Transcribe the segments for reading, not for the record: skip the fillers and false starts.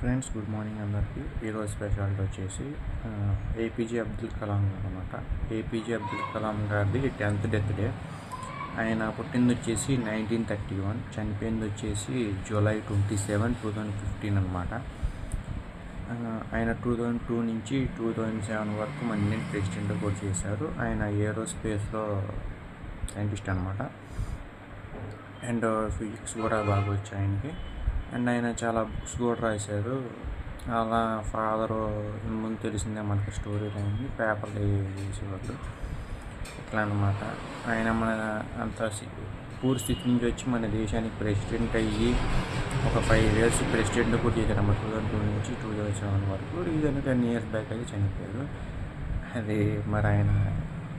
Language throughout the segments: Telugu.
ఫ్రెండ్స్, గుడ్ మార్నింగ్ అందరికీ. ఈరోజు స్పెషాలిటీ వచ్చేసి ఏపీజే అబ్దుల్ కలాం గారు అనమాట. ఏపీజే అబ్దుల్ కలాం గారిది 10th డెత్ డే. ఆయన పుట్టింది వచ్చేసి 1931, చనిపోయింది వచ్చేసి జూలై 27, 2015 అనమాట. ఆయన 2002 నుంచి 2007 వరకు మన ఇండియన్ ప్రెసిడెంట్ కూడా చేశారు. ఆయన ఏరోస్పేస్లో సైంటిస్ట్ అనమాట. అండ్ ఫిజిక్స్ కూడా బాగా వచ్చాయి ఆయనకి. అండ్ ఆయన చాలా బుక్స్ కూడా రాశారు. అలా ఫాదరు ముందు తెలిసిందే మనకి స్టోరీ లైన్ పేపర్లు వేసేవాళ్ళు ఇట్లా అనమాట. ఆయన మన అంత పూర్ స్థితి నుంచి వచ్చి మన దేశానికి ప్రెసిడెంట్ అయ్యి ఒక 5 years ప్రెసిడెంట్ కూడా చేశారు అన్నమాట. 2002 నుంచి 2007 వరకు. రీజన్ 10 years బ్యాక్ అయితే చనిపోయారు. అది మరి ఆయన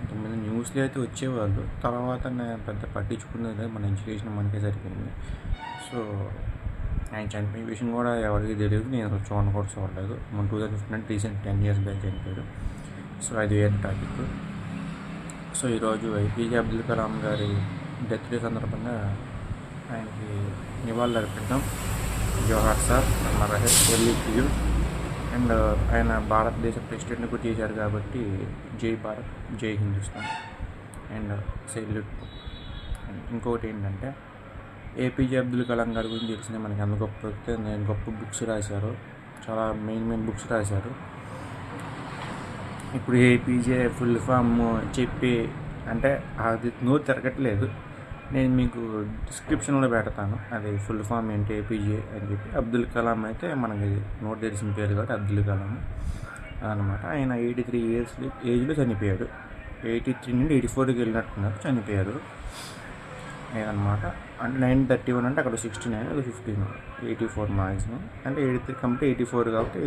ఇంతకుముందు న్యూస్లో అయితే వచ్చేవాళ్ళు, తర్వాత పెద్ద పట్టించుకున్నది లేదు. మన ఎడ్యుకేషన్ మనకే సరిపోయింది. సో ఆయన చనిపోయిన విషయం కూడా ఎవరికి తెలియదు, నేను చూడను కూడా చూడలేదు. మన 2015 అంటే రీసెంట్ 10 years బ్యాక్ చనిపోయారు. సో అది వేరే టాపిక్. సో ఈరోజు ఏపీజే అబ్దుల్ కలాం గారి డెత్ డే సందర్భంగా ఆయనకి నివాళులు అర్పిద్దాం. జోహార్ సార్, మన సెల్యూట్ యూ. అండ్ ఆయన భారతదేశ ప్రెసిడెంట్ కూడా చేశారు కాబట్టి జై భారత్, జై హిందుస్థాన్ అండ్ సెల్యూట్. ఇంకొకటి ఏంటంటే, ఏపీజే అబ్దుల్ కలాం గారి గురించి తెలిసిందే మనకి. అంత గొప్ప వ్యక్తి, నేను గొప్ప బుక్స్ రాశారు, చాలా మెయిన్ బుక్స్ రాశారు. ఇప్పుడు ఏపీజే ఫుల్ ఫామ్ చెప్పి అంటే అది నోరు తిరగట్లేదు. నేను మీకు డిస్క్రిప్షన్లో పెడతాను, అది ఫుల్ ఫామ్ ఏంటి ఏపీజే అని చెప్పి. అబ్దుల్ కలాం అయితే మనకి నోట్ తెలిసిన పేరు కాబట్టి అబ్దుల్ కలాం అనమాట. ఆయన 83 years ఏజ్లో చనిపోయాడు. 83 నుండి 84కి వెళ్ళినట్టున్నారు, చనిపోయారు ఏదన్నమాట. అంటే 931 అంటే అక్కడ 69, అది 15, 84 మ్యాక్సిమం. అంటే 83 కంప్లీట్ 84 కాబట్టి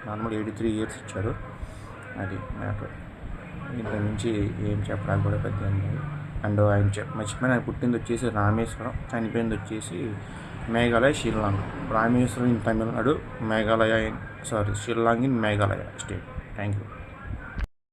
నార్మల్ 83 years ఇచ్చారు. అది మ్యాటర్. ఇంత నుంచి ఏం చెప్పడానికి కూడా పెద్ద ఏం లేదు. అండ్ ఆయన మర్చిపోయిన, ఆయన పుట్టింది వచ్చేసి రామేశ్వరం, చనిపోయింది వచ్చేసి Meghalaya, Shillong. Rameswaram in Tamil Nadu, Meghalaya Shillong in Meghalaya state. Thank you.